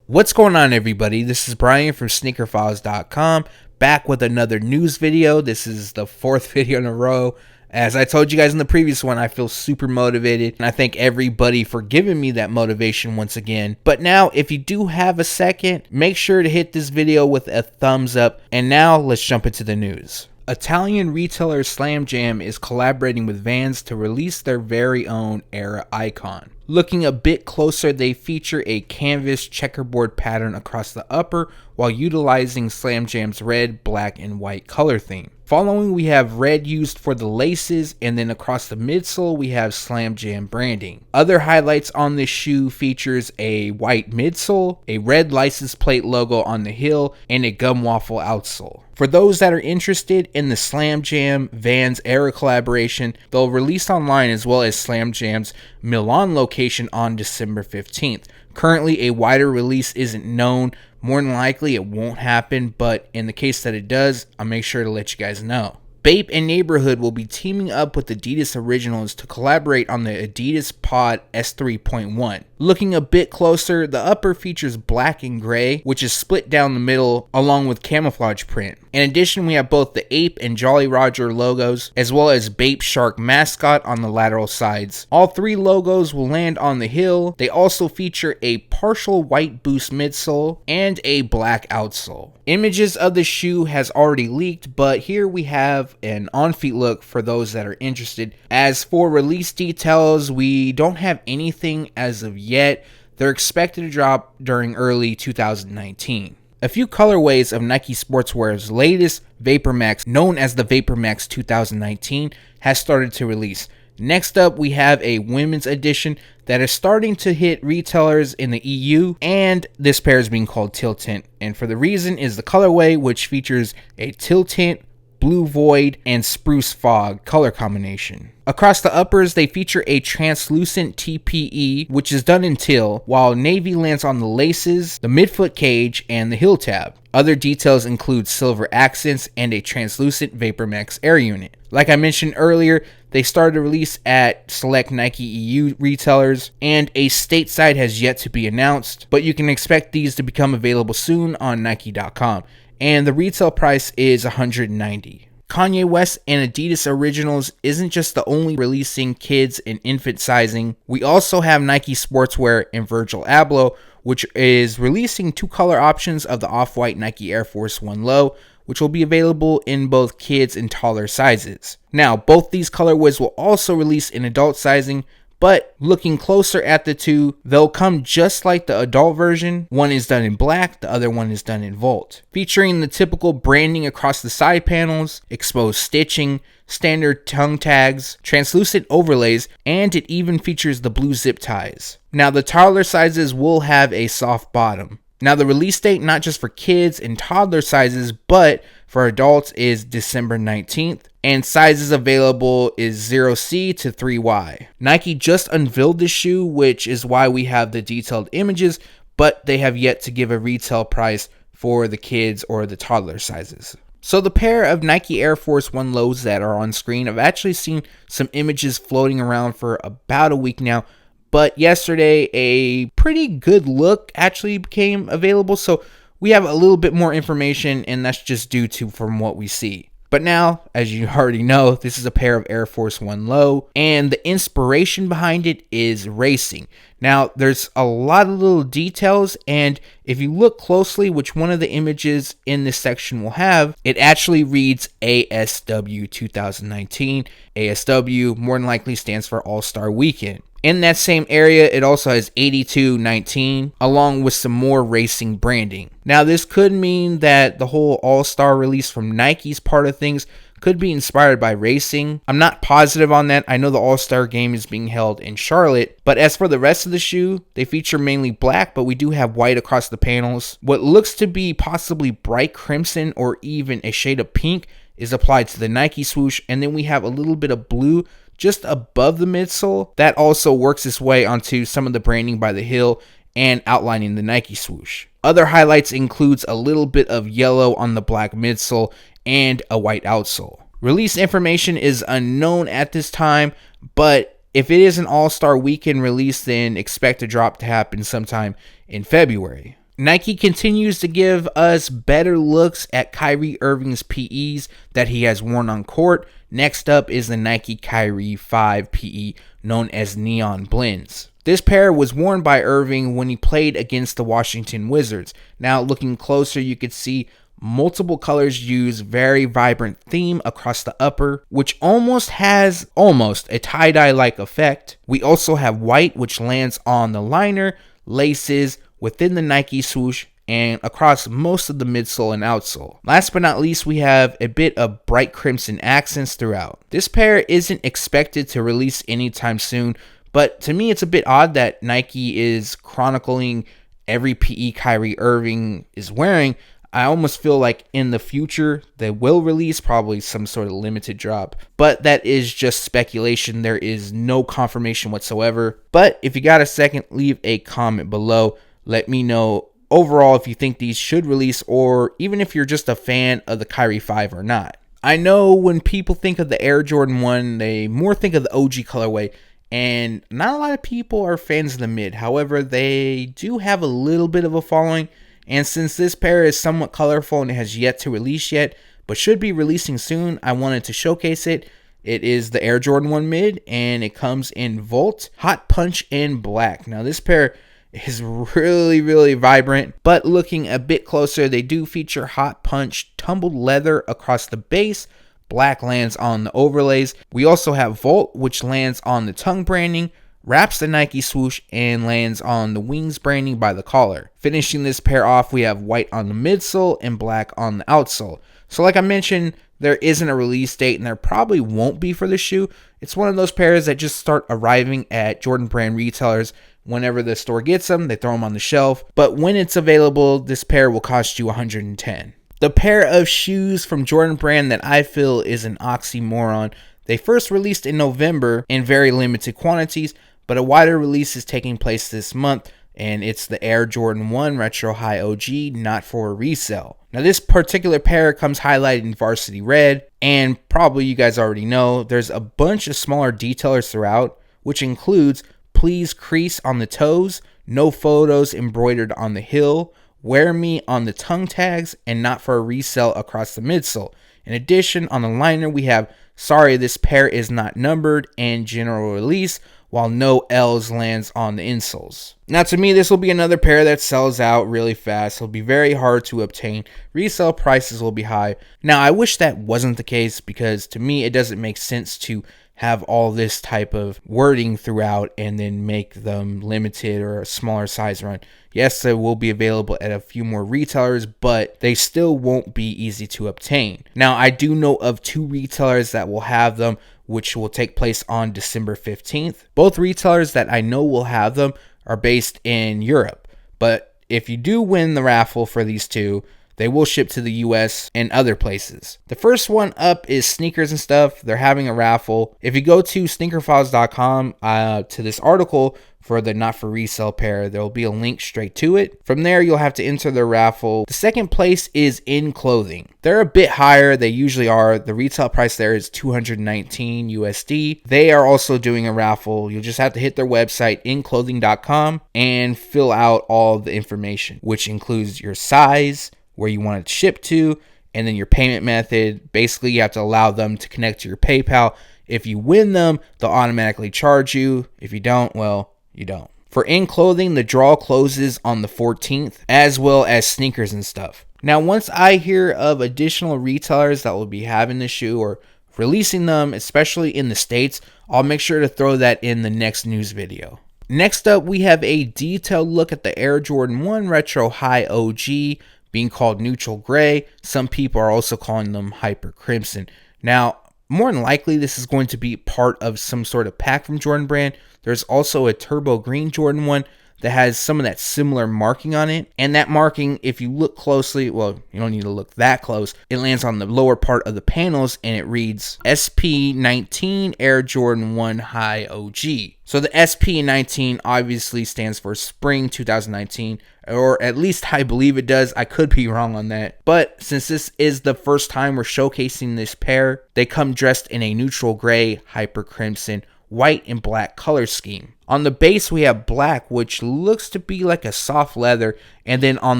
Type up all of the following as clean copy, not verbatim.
What's going on, everybody? This is Brian from SneakerFiles.com, back with another news video. This is the fourth video in a row. As I told you guys in the previous one, I feel super motivated, and I thank everybody for giving me that motivation once again. But now, if you do have a second, make sure to hit this video with a thumbs up. And now, let's jump into the news. Italian retailer Slam Jam is collaborating with Vans to release their very own era icon. Looking a bit closer, they feature a canvas checkerboard pattern across the upper while utilizing Slam Jam's red, black, and white color theme. Following, we have red used for the laces, and then across the midsole we have Slam Jam branding. Other highlights on this shoe features a white midsole, a red license plate logo on the heel, and a gum waffle outsole. For those that are interested in the Slam Jam Vans era collaboration, they'll release online as well as Slam Jam's Milan location on December 15th. Currently, a wider release isn't known. More than likely, it won't happen, but in the case that it does, I'll make sure to let you guys know. Bape and Neighborhood will be teaming up with Adidas Originals to collaborate on the Adidas Pod S3.1. Looking a bit closer, the upper features black and gray, which is split down the middle along with camouflage print. In addition, we have both the Ape and Jolly Roger logos, as well as Bape Shark mascot on the lateral sides. All three logos will land on the heel. They also feature a partial white boost midsole and a black outsole. Images of the shoe has already leaked, but here we have an on-feet look for those that are interested. As for release details, we don't have anything as of yet. They're expected to drop during early 2019. A few colorways of Nike Sportswear's latest VaporMax, known as the VaporMax 2019, has started to release. Next up, we have a women's edition that is starting to hit retailers in the EU, and this pair is being called Teal Tint. And for the reason is the colorway, which features a Teal Tint, Blue Void, and Spruce Fog color combination. Across the uppers, they feature a translucent TPE, which is done in teal, while navy lands on the laces, the midfoot cage, and the heel tab. Other details include silver accents and a translucent VaporMax air unit. Like I mentioned earlier, they started to release at select Nike EU retailers, and a stateside has yet to be announced, but you can expect these to become available soon on Nike.com. And the retail price is $190. Kanye West and Adidas Originals isn't just the only releasing kids and infant sizing. We also have Nike Sportswear and Virgil Abloh, which is releasing two color options of the off-white Nike Air Force 1 Low, which will be available in both kids and taller sizes. Now, both these colorways will also release in adult sizing, but looking closer at the two, they'll come just like the adult version. One is done in black, the other one is done in Volt. Featuring the typical branding across the side panels, exposed stitching, standard tongue tags, translucent overlays, and it even features the blue zip ties. Now, the toddler sizes will have a soft bottom. Now, the release date, not just for kids and toddler sizes, but for adults, is December 19th. And sizes available is 0C to 3Y. Nike just unveiled this shoe, which is why we have the detailed images, but they have yet to give a retail price for the kids or the toddler sizes. So the pair of Nike Air Force 1 Lows that are on screen, I've actually seen some images floating around for about a week now, but yesterday a pretty good look actually became available, so we have a little bit more information, and that's just due to from what we see. But now, as you already know, this is a pair of Air Force 1 Low, and the inspiration behind it is racing. Now, there's a lot of little details, and if you look closely, which one of the images in this section will have, it actually reads ASW 2019. ASW more than likely stands for All-Star Weekend. In that same area, it also has 8219, along with some more racing branding. Now, this could mean that the whole All-Star release from Nike's part of things could be inspired by racing. I'm not positive on that. I know the All-Star game is being held in Charlotte, but as for the rest of the shoe, they feature mainly black, but we do have white across the panels. What looks to be possibly bright crimson or even a shade of pink is applied to the Nike swoosh, and then we have a little bit of blue just above the midsole. That also works its way onto some of the branding by the heel and outlining the Nike swoosh. Other highlights includes a little bit of yellow on the black midsole and a white outsole. Release information is unknown at this time, but if it is an All-Star Weekend release, then expect a drop to happen sometime in February. Nike continues to give us better looks at Kyrie Irving's PEs that he has worn on court. Next up is the Nike Kyrie 5 PE, known as Neon Blends. This pair was worn by Irving when he played against the Washington Wizards. Now, looking closer, you could see multiple colors use very vibrant theme across the upper, which almost has a tie-dye like effect. We also have white, which lands on the liner, laces, within the Nike swoosh, and across most of the midsole and outsole. Last but not least, we have a bit of bright crimson accents throughout. This pair isn't expected to release anytime soon, but to me it's a bit odd that Nike is chronicling every PE Kyrie Irving is wearing. I almost feel like in the future they will release probably some sort of limited drop. But that is just speculation. There is no confirmation whatsoever. But if you got a second, leave a comment below. Let me know overall if you think these should release, or even if you're just a fan of the Kyrie 5 or not. I know when people think of the Air Jordan 1, they more think of the OG colorway, and not a lot of people are fans of the mid. However, they do have a little bit of a following, and since this pair is somewhat colorful and it has yet to release yet, but should be releasing soon, I wanted to showcase it. It is the Air Jordan 1 mid, and it comes in Volt, Hot Punch, and Black. Now this pair is really vibrant, but looking a bit closer, they do feature Hot Punch tumbled leather across the base. Black lands on the overlays. We also have Volt, which lands on the tongue branding, wraps the Nike swoosh, and lands on the wings branding by the collar. Finishing this pair off, we have white on the midsole and black on the outsole. So like I mentioned, there isn't a release date, and there probably won't be for the shoe. It's one of those pairs that just start arriving at Jordan Brand retailers. Whenever the store gets them, they throw them on the shelf. But when it's available, this pair will cost you $110. The pair of shoes from Jordan Brand that I feel is an oxymoron. They first released in November in very limited quantities, but a wider release is taking place this month, and it's the Air Jordan 1 Retro High OG, Not For Resale. Now this particular pair comes highlighted in Varsity Red, and probably you guys already know, there's a bunch of smaller detailers throughout, which includes Please Crease on the toes, No Photos embroidered on the heel, Wear Me on the tongue tags, and Not For Resale across the midsole. In addition, on the liner we have Sorry This Pair Is Not Numbered and General Release, while no L's lands on the insoles. Now to me, this will be another pair that sells out really fast. It'll be very hard to obtain. Resale prices will be high. Now I wish that wasn't the case, because to me it doesn't make sense to have all this type of wording throughout and then make them limited or a smaller size run. Yes, they will be available at a few more retailers, but they still won't be easy to obtain. Now, I do know of 2 retailers that will have them, which will take place on December 15th. Both retailers that I know will have them are based in Europe, but if you do win the raffle for these 2, they will ship to the US and other places. The first one up is Sneakers and Stuff. They're having a raffle. If you go to SneakerFiles.com to this article for the Not For Resale pair, there will be a link straight to it. From there, you'll have to enter the raffle. The second place is In Clothing. They're a bit higher. They usually are. The retail price there is $219 USD. They are also doing a raffle. You'll just have to hit their website, InClothing.com, and fill out all the information, which includes your size, where you want it shipped to, and then your payment method. Basically, you have to allow them to connect to your PayPal. If you win them, they'll automatically charge you. If you don't, well, you don't. For In Clothing, the draw closes on the 14th, as well as Sneakers and Stuff. Now, once I hear of additional retailers that will be having the shoe or releasing them, especially in the States, I'll make sure to throw that in the next news video. Next up, we have a detailed look at the Air Jordan 1 Retro High OG, being called Neutral Gray. Some people are also calling them Hyper Crimson. Now, more than likely, this is going to be part of some sort of pack from Jordan Brand. There's also a Turbo Green Jordan 1 that has some of that similar marking on it. And that marking, if you look closely, well, you don't need to look that close. It lands on the lower part of the panels, and it reads SP19 Air Jordan 1 High OG. So the SP19 obviously stands for Spring 2019, or at least I believe it does. I could be wrong on that. But since this is the first time we're showcasing this pair, they come dressed in a neutral gray, hyper crimson, white and black color scheme. On the base we have black, which looks to be like a soft leather, and then on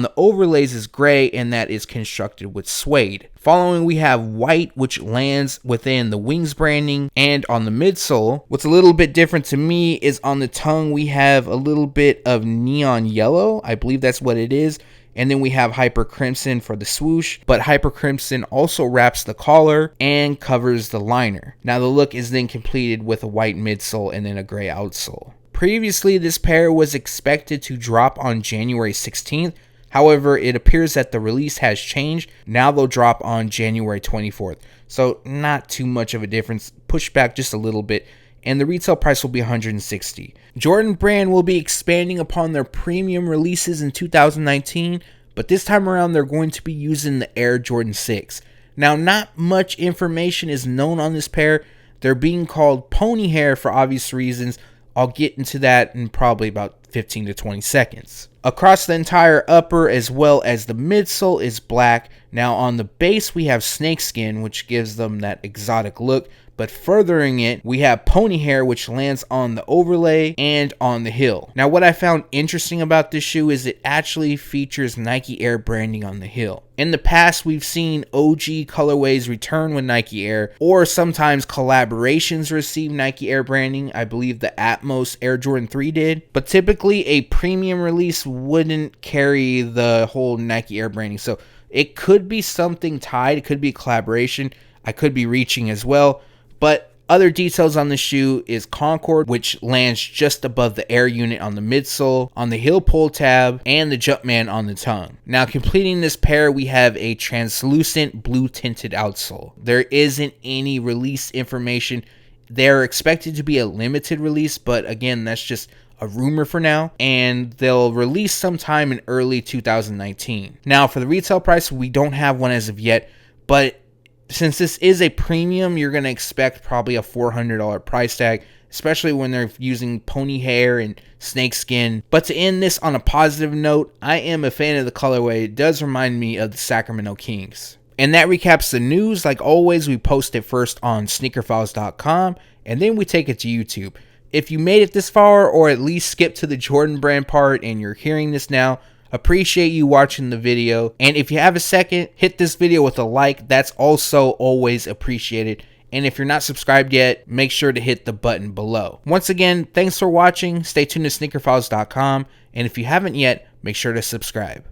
the overlays is gray, and that is constructed with suede. Following we have white, which lands within the wings branding and on the midsole. What's a little bit different to me is on the tongue we have a little bit of neon yellow, I believe that's what it is. And then we have Hyper Crimson for the swoosh, but Hyper Crimson also wraps the collar and covers the liner. Now the look is then completed with a white midsole and then a gray outsole. Previously, this pair was expected to drop on January 16th. However, it appears that the release has changed. Now they'll drop on January 24th. So not too much of a difference, pushed back just a little bit. And the retail price will be $160. Jordan brand will be expanding upon their premium releases in 2019, but this time around they're going to be using the Air Jordan 6. Now, not much information is known on this pair. They're being called pony hair for obvious reasons. I'll get into that in probably about 15 to 20 seconds. Across the entire upper as well as the midsole is black. Now on the base we have snakeskin, which gives them that exotic look. But furthering it, we have pony hair, which lands on the overlay and on the heel. Now what I found interesting about this shoe is it actually features Nike Air branding on the heel. In the past, we've seen OG colorways return with Nike Air, or sometimes collaborations receive Nike Air branding. I believe the Atmos Air Jordan 3 did. But typically a premium release wouldn't carry the whole Nike Air branding. So it could be something tied. It could be a collaboration. I could be reaching as well. But other details on the shoe is Concord, which lands just above the Air unit on the midsole, on the heel pull tab, and the Jumpman on the tongue. Now completing this pair, we have a translucent blue tinted outsole. There isn't any release information. They're expected to be a limited release, but again, that's just a rumor for now, and they'll release sometime in early 2019. Now for the retail price, we don't have one as of yet, but since this is a premium, you're going to expect probably a $400 price tag, especially when they're using pony hair and snakeskin. But to end this on a positive note, I am a fan of the colorway. It does remind me of the Sacramento Kings. And that recaps the news. Like always, we post it first on SneakerFiles.com, and then we take it to YouTube. If you made it this far, or at least skipped to the Jordan brand part and you're hearing this now, appreciate you watching the video. And if you have a second, hit this video with a like. That's also always appreciated. And if you're not subscribed yet, make sure to hit the button below. Once again, thanks for watching. Stay tuned to SneakerFiles.com. And if you haven't yet, make sure to subscribe.